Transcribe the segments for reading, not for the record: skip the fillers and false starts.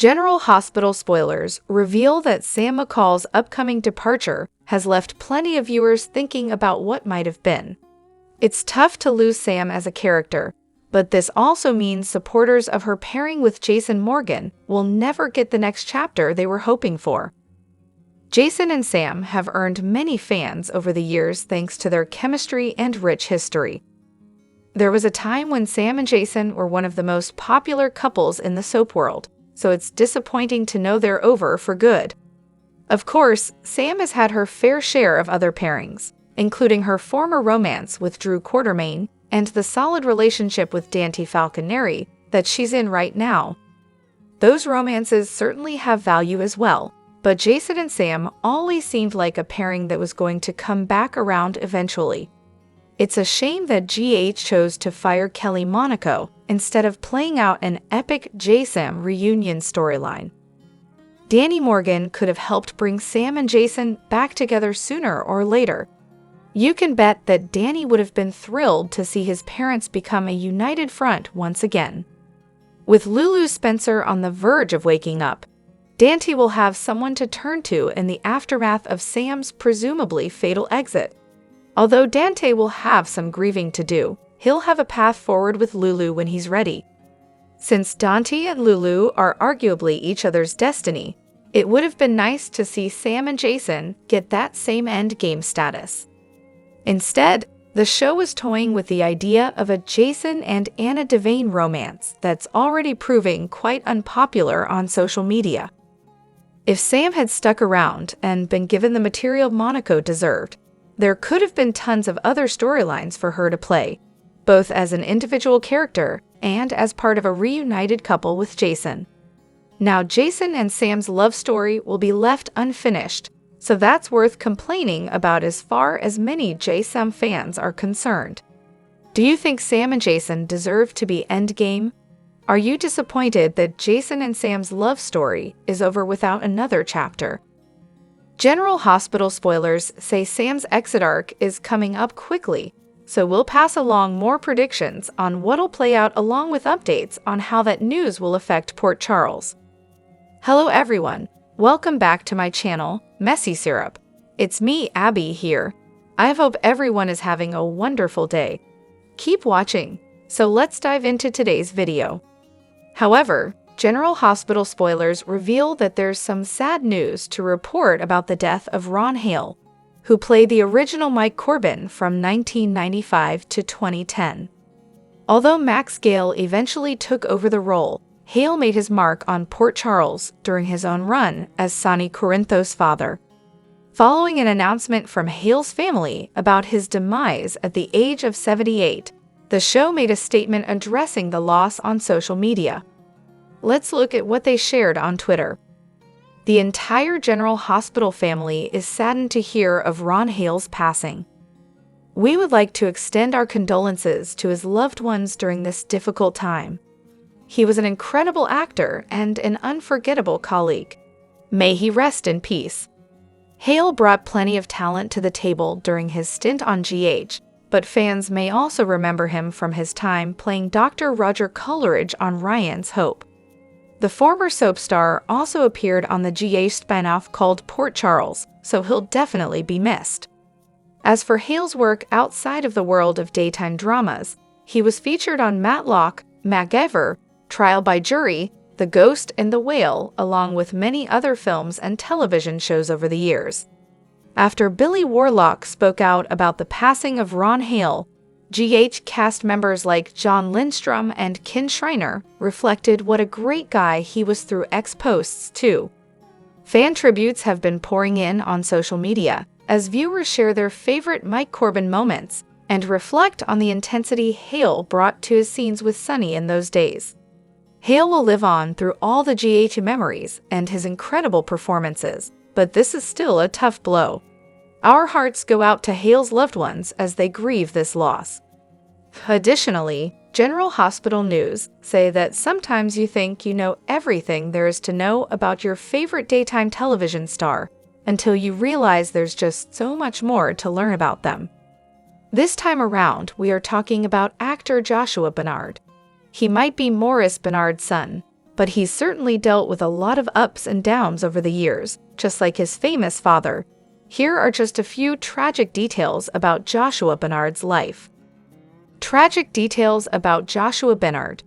General Hospital spoilers reveal that Sam McCall's upcoming departure has left plenty of viewers thinking about what might have been. It's tough to lose Sam as a character, but this also means supporters of her pairing with Jason Morgan will never get the next chapter they were hoping for. Jason and Sam have earned many fans over the years thanks to their chemistry and rich history. There was a time when Sam and Jason were one of the most popular couples in the soap world, so it's disappointing to know they're over for good. Of course, Sam has had her fair share of other pairings, including her former romance with Drew Quartermaine and the solid relationship with Dante Falconeri that she's in right now. Those romances certainly have value as well, but Jason and Sam always seemed like a pairing that was going to come back around eventually. It's a shame that GH chose to fire Kelly Monaco instead of playing out an epic J-Sam reunion storyline. Danny Morgan could have helped bring Sam and Jason back together sooner or later. You can bet that Danny would have been thrilled to see his parents become a united front once again. With Lulu Spencer on the verge of waking up, Dante will have someone to turn to in the aftermath of Sam's presumably fatal exit. Although Dante will have some grieving to do, he'll have a path forward with Lulu when he's ready. Since Dante and Lulu are arguably each other's destiny, it would have been nice to see Sam and Jason get that same endgame status. Instead, the show is toying with the idea of a Jason and Anna Devane romance that's already proving quite unpopular on social media. If Sam had stuck around and been given the material Monaco deserved, there could have been tons of other storylines for her to play, both as an individual character and as part of a reunited couple with Jason. Now Jason and Sam's love story will be left unfinished, so that's worth complaining about as far as many J-Sam fans are concerned. Do you think Sam and Jason deserve to be endgame? Are you disappointed that Jason and Sam's love story is over without another chapter? General Hospital spoilers say Sam's exit arc is coming up quickly, so we'll pass along more predictions on what'll play out along with updates on how that news will affect Port Charles. Hello everyone, welcome back to my channel, Messy Syrup. It's me, Abby, here. I hope everyone is having a wonderful day. Keep watching, so let's dive into today's video. However, General Hospital spoilers reveal that there's some sad news to report about the death of Ron Hale, who played the original Mike Corbin from 1995 to 2010. Although Max Gail eventually took over the role, Hale made his mark on Port Charles during his own run as Sonny Corinthos' father. Following an announcement from Hale's family about his demise at the age of 78, the show made a statement addressing the loss on social media. Let's look at what they shared on Twitter. The entire General Hospital family is saddened to hear of Ron Hale's passing. We would like to extend our condolences to his loved ones during this difficult time. He was an incredible actor and an unforgettable colleague. May he rest in peace. Hale brought plenty of talent to the table during his stint on GH, but fans may also remember him from his time playing Dr. Roger Coleridge on Ryan's Hope. The former soap star also appeared on the GH spinoff called Port Charles, so he'll definitely be missed. As for Hale's work outside of the world of daytime dramas, he was featured on Matlock, MacGyver, Trial by Jury, The Ghost and the Whale, along with many other films and television shows over the years. After Billy Warlock spoke out about the passing of Ron Hale, GH cast members like John Lindstrom and Ken Schreiner reflected what a great guy he was through X posts too. Fan tributes have been pouring in on social media as viewers share their favorite Mike Corbin moments and reflect on the intensity Hale brought to his scenes with Sonny in those days. Hale will live on through all the GH memories and his incredible performances, but this is still a tough blow. Our hearts go out to Hale's loved ones as they grieve this loss. Additionally, General Hospital news say that sometimes you think you know everything there is to know about your favorite daytime television star until you realize there's just so much more to learn about them. This time around, we are talking about actor Joshua Bernard. He might be Maurice Bernard's son, but he's certainly dealt with a lot of ups and downs over the years, just like his famous father. Here are just a few tragic details about Joshua Bernard's life. Tragic details about Joshua Bernard.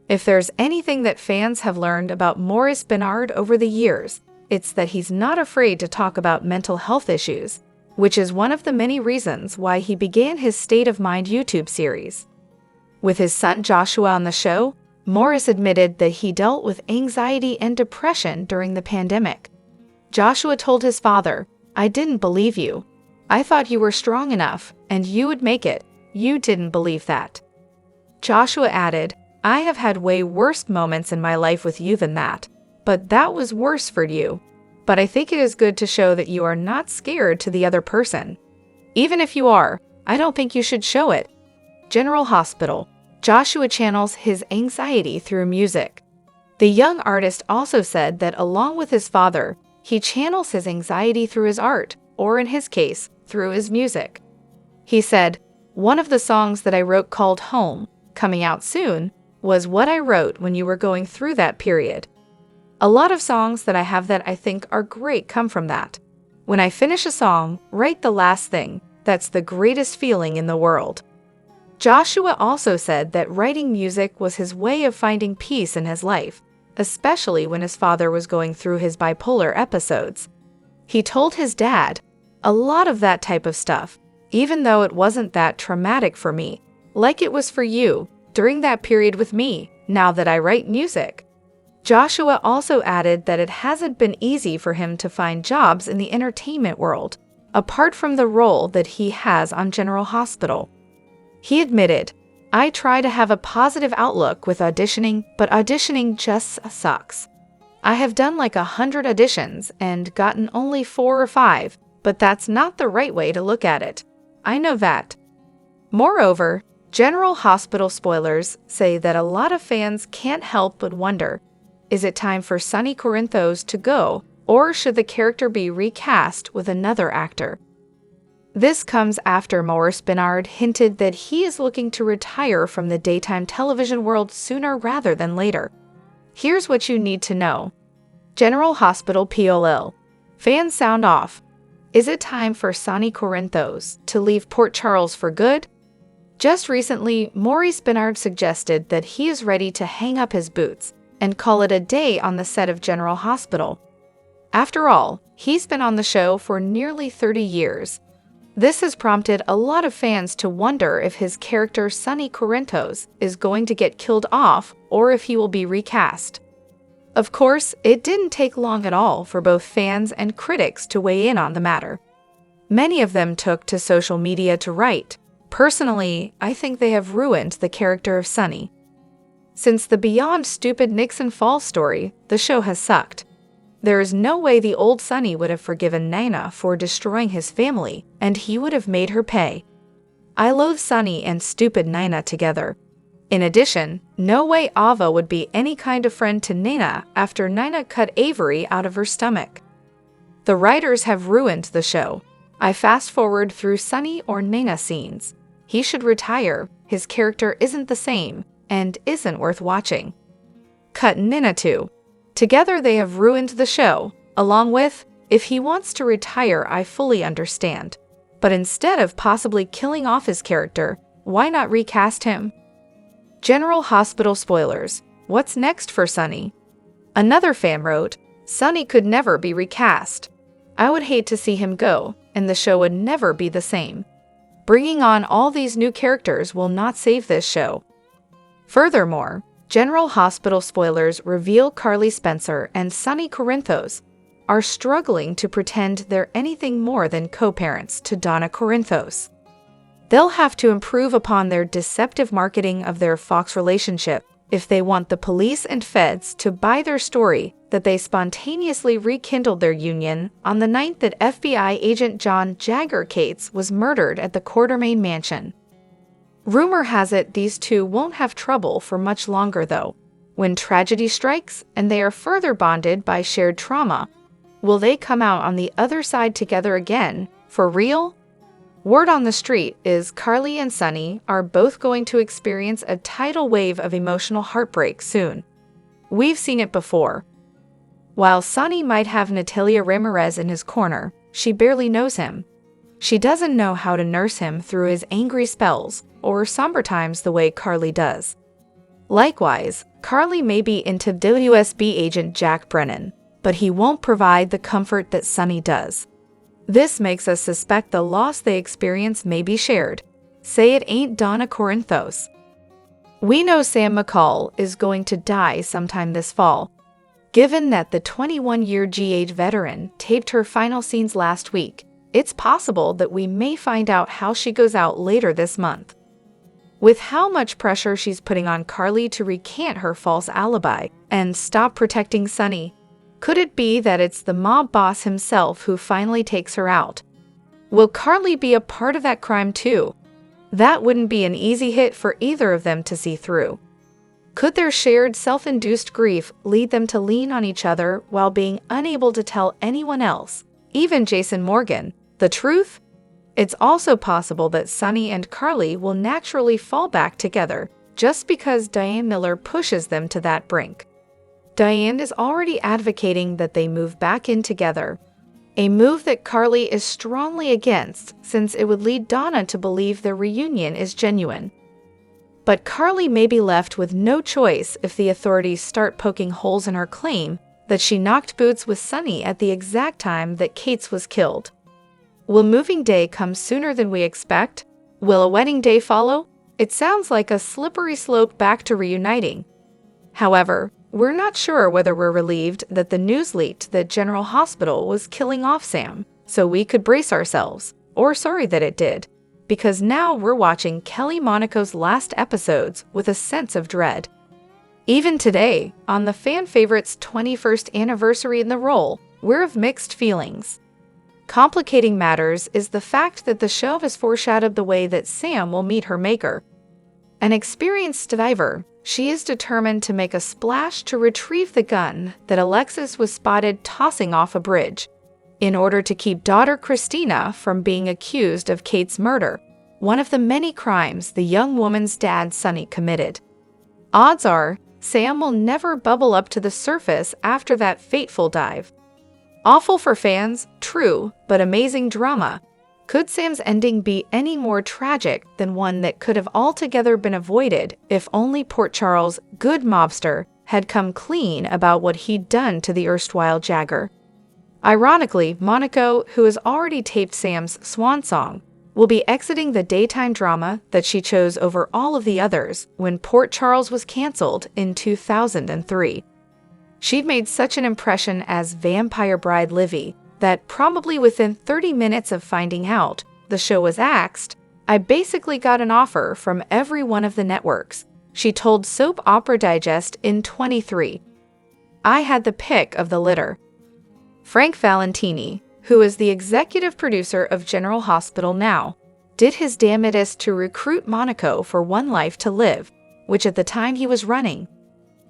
If there's anything that fans have learned about Maurice Bernard over the years, it's that he's not afraid to talk about mental health issues, which is one of the many reasons why he began his State of Mind YouTube series. With his son Joshua on the show, Maurice admitted that he dealt with anxiety and depression during the pandemic. Joshua told his father, "I didn't believe you. I thought you were strong enough and you would make it. You didn't believe that." Joshua added, "I have had way worse moments in my life with you than that, but that was worse for you. But I think it is good to show that you are not scared to the other person. Even if you are, I don't think you should show it." General Hospital. Joshua channels his anxiety through music. The young artist also said that along with his father, he channels his anxiety through his art, or in his case, through his music. He said, "One of the songs that I wrote called Home, coming out soon, was what I wrote when you were going through that period. A lot of songs that I have that I think are great come from that. When I finish a song, write the last thing. That's the greatest feeling in the world." Joshua also said that writing music was his way of finding peace in his life, especially when his father was going through his bipolar episodes. He told his dad, "A lot of that type of stuff, even though it wasn't that traumatic for me, like it was for you, during that period with me, now that I write music." Joshua also added that it hasn't been easy for him to find jobs in the entertainment world, apart from the role that he has on General Hospital. He admitted, "I try to have a positive outlook with auditioning, but auditioning just sucks. I have done like 100 auditions and gotten only 4 or 5, but that's not the right way to look at it. I know that." Moreover, General Hospital spoilers say that a lot of fans can't help but wonder, is it time for Sonny Corinthos to go, or should the character be recast with another actor? This comes after Maurice Bernard hinted that he is looking to retire from the daytime television world sooner rather than later. Here's what you need to know. General Hospital POL. Fans sound off. Is it time for Sonny Corinthos to leave Port Charles for good? Just recently, Maurice Bernard suggested that he is ready to hang up his boots and call it a day on the set of General Hospital. After all, he's been on the show for nearly 30 years. This has prompted a lot of fans to wonder if his character Sonny Corinthos is going to get killed off or if he will be recast. Of course, it didn't take long at all for both fans and critics to weigh in on the matter. Many of them took to social media to write, "Personally, I think they have ruined the character of Sonny. Since the beyond stupid Nixon Falls story, the show has sucked. There is no way the old Sonny would have forgiven Nina for destroying his family, and he would have made her pay. I loathe Sonny and stupid Nina together. In addition, no way Ava would be any kind of friend to Nina after Nina cut Avery out of her stomach. The writers have ruined the show. I fast forward through Sonny or Nina scenes. He should retire, his character isn't the same, and isn't worth watching. Cut Nina too. Together they have ruined the show, along with, if he wants to retire, I fully understand. But instead of possibly killing off his character, why not recast him?" General Hospital spoilers. What's next for Sonny? Another fan wrote, "Sonny could never be recast. I would hate to see him go, and the show would never be the same. Bringing on all these new characters will not save this show." Furthermore, General Hospital spoilers reveal Carly Spencer and Sonny Corinthos are struggling to pretend they're anything more than co-parents to Donna Corinthos. They'll have to improve upon their deceptive marketing of their Fox relationship if they want the police and feds to buy their story that they spontaneously rekindled their union on the night that FBI agent John Jagger Cates was murdered at the Quartermain mansion. Rumor has it these two won't have trouble for much longer, though. When tragedy strikes and they are further bonded by shared trauma, will they come out on the other side together again, for real? Word on the street is Carly and Sonny are both going to experience a tidal wave of emotional heartbreak soon. We've seen it before. While Sonny might have Natalia Ramirez in his corner, she barely knows him. She doesn't know how to nurse him through his angry spells or somber times the way Carly does. Likewise, Carly may be into WSB agent Jack Brennan, but he won't provide the comfort that Sonny does. This makes us suspect the loss they experience may be shared. Say it ain't Donna Corinthos. We know Sam McCall is going to die sometime this fall. Given that the 21-year GH veteran taped her final scenes last week, it's possible that we may find out how she goes out later this month. With how much pressure she's putting on Carly to recant her false alibi and stop protecting Sonny, could it be that it's the mob boss himself who finally takes her out? Will Carly be a part of that crime too? That wouldn't be an easy hit for either of them to see through. Could their shared self-induced grief lead them to lean on each other while being unable to tell anyone else, even Jason Morgan, the truth? It's also possible that Sonny and Carly will naturally fall back together just because Diane Miller pushes them to that brink. Diane is already advocating that they move back in together, a move that Carly is strongly against since it would lead Donna to believe their reunion is genuine. But Carly may be left with no choice if the authorities start poking holes in her claim that she knocked boots with Sonny at the exact time that Kate's was killed. Will moving day come sooner than we expect? Will a wedding day follow? It sounds like a slippery slope back to reuniting. However, we're not sure whether we're relieved that the news leaked that General Hospital was killing off Sam, so we could brace ourselves, or sorry that it did, because now we're watching Kelly Monaco's last episodes with a sense of dread. Even today, on the fan favorite's 21st anniversary in the role, we're of mixed feelings. Complicating matters is the fact that the show has foreshadowed the way that Sam will meet her maker. An experienced diver, she is determined to make a splash to retrieve the gun that Alexis was spotted tossing off a bridge, in order to keep daughter Christina from being accused of Kate's murder, one of the many crimes the young woman's dad Sonny committed. Odds are, Sam will never bubble up to the surface after that fateful dive. Awful for fans, true, but amazing drama. Could Sam's ending be any more tragic than one that could have altogether been avoided if only Port Charles' good mobster had come clean about what he'd done to the erstwhile Jagger? Ironically, Monaco, who has already taped Sam's swan song, will be exiting the daytime drama that she chose over all of the others when Port Charles was canceled in 2003. She'd made such an impression as vampire bride Livy that probably within 30 minutes of finding out the show was axed, I basically got an offer from every one of the networks, she told Soap Opera Digest in 23. I had the pick of the litter. Frank Valentini, who is the executive producer of General Hospital now, did his damnedest to recruit Monaco for One Life to Live, which at the time he was running.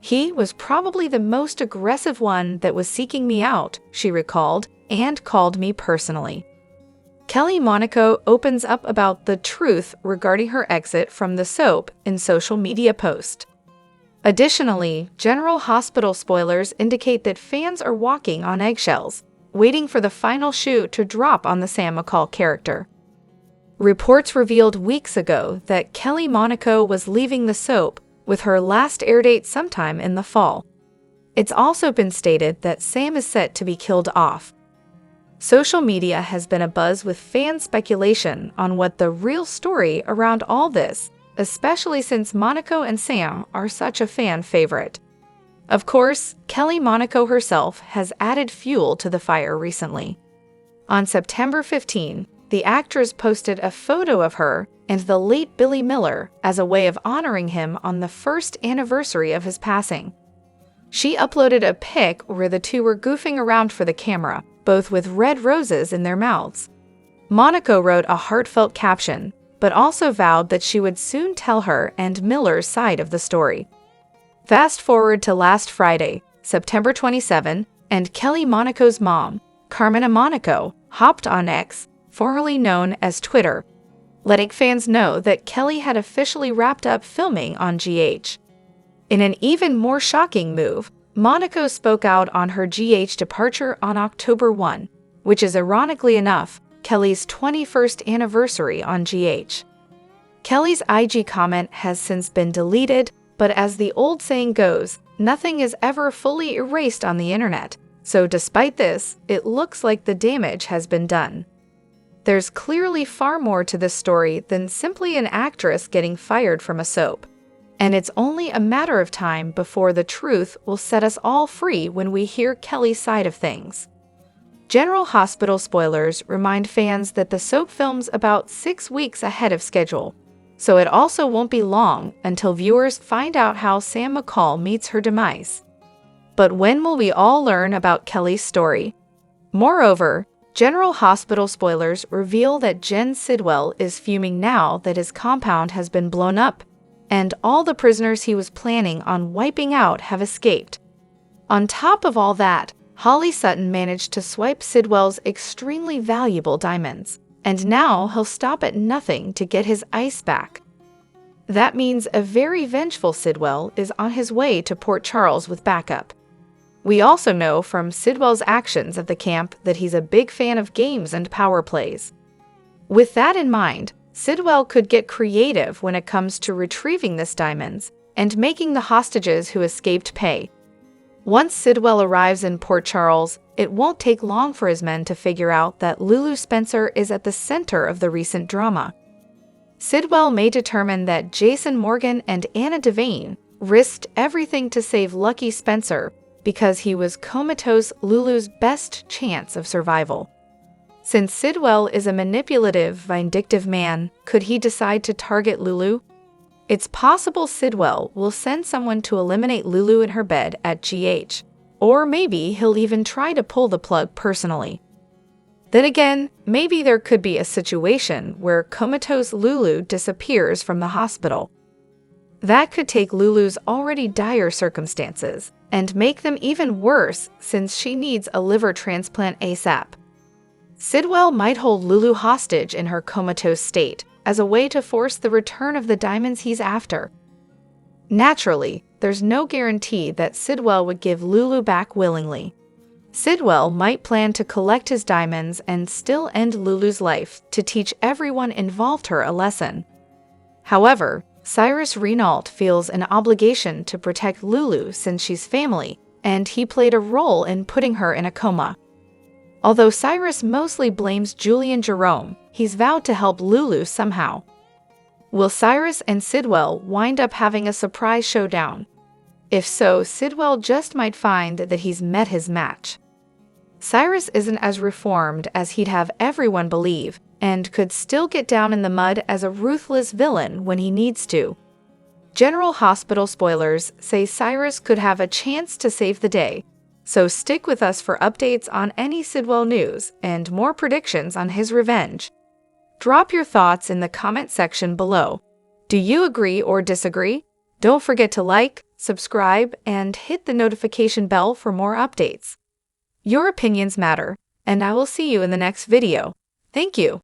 He was probably the most aggressive one that was seeking me out, she recalled, and called me personally. Kelly Monaco opens up about the truth regarding her exit from the soap in social media post. Additionally, General Hospital spoilers indicate that fans are walking on eggshells, waiting for the final shoe to drop on the Sam McCall character. Reports revealed weeks ago that Kelly Monaco was leaving the soap with her last airdate sometime in the fall. It's also been stated that Sam is set to be killed off. Social media has been abuzz with fan speculation on what the real story around all this, especially since Monaco and Sam are such a fan favorite. Of course, Kelly Monaco herself has added fuel to the fire recently. On September 15, the actress posted a photo of her and the late Billy Miller as a way of honoring him on the first anniversary of his passing. She uploaded a pic where the two were goofing around for the camera, both with red roses in their mouths. Monaco wrote a heartfelt caption, but also vowed that she would soon tell her and Miller's side of the story. Fast forward to last Friday, September 27, and Kelly Monaco's mom, Carmina Monaco, hopped on X, formerly known as Twitter, letting fans know that Kelly had officially wrapped up filming on GH. In an even more shocking move, Monaco spoke out on her GH departure on October 1, which is ironically enough, Kelly's 21st anniversary on GH. Kelly's IG comment has since been deleted, but as the old saying goes, nothing is ever fully erased on the internet, so despite this, it looks like the damage has been done. There's clearly far more to this story than simply an actress getting fired from a soap. And it's only a matter of time before the truth will set us all free when we hear Kelly's side of things. General Hospital spoilers remind fans that the soap films about 6 weeks ahead of schedule, so it also won't be long until viewers find out how Sam McCall meets her demise. But when will we all learn about Kelly's story? Moreover, General Hospital spoilers reveal that Jen Sidwell is fuming now that his compound has been blown up, and all the prisoners he was planning on wiping out have escaped. On top of all that, Holly Sutton managed to swipe Sidwell's extremely valuable diamonds, and now he'll stop at nothing to get his ice back. That means a very vengeful Sidwell is on his way to Port Charles with backup. We also know from Sidwell's actions at the camp that he's a big fan of games and power plays. With that in mind, Sidwell could get creative when it comes to retrieving this diamonds and making the hostages who escaped pay. Once Sidwell arrives in Port Charles, it won't take long for his men to figure out that Lulu Spencer is at the center of the recent drama. Sidwell may determine that Jason Morgan and Anna Devane risked everything to save Lucky Spencer because he was comatose Lulu's best chance of survival. Since Sidwell is a manipulative, vindictive man, could he decide to target Lulu? It's possible Sidwell will send someone to eliminate Lulu in her bed at GH, or maybe he'll even try to pull the plug personally. Then again, maybe there could be a situation where comatose Lulu disappears from the hospital. That could take Lulu's already dire circumstances and make them even worse since she needs a liver transplant ASAP. Sidwell might hold Lulu hostage in her comatose state as a way to force the return of the diamonds he's after. Naturally, there's no guarantee that Sidwell would give Lulu back willingly. Sidwell might plan to collect his diamonds and still end Lulu's life to teach everyone involved her a lesson. However, Cyrus Renault feels an obligation to protect Lulu since she's family, and he played a role in putting her in a coma. Although Cyrus mostly blames Julian Jerome, he's vowed to help Lulu somehow. Will Cyrus and Sidwell wind up having a surprise showdown? If so, Sidwell just might find that he's met his match. Cyrus isn't as reformed as he'd have everyone believe, and could still get down in the mud as a ruthless villain when he needs to. General Hospital spoilers say Cyrus could have a chance to save the day, so stick with us for updates on any Sidwell news and more predictions on his revenge. Drop your thoughts in the comment section below. Do you agree or disagree? Don't forget to like, subscribe, and hit the notification bell for more updates. Your opinions matter, and I will see you in the next video. Thank you.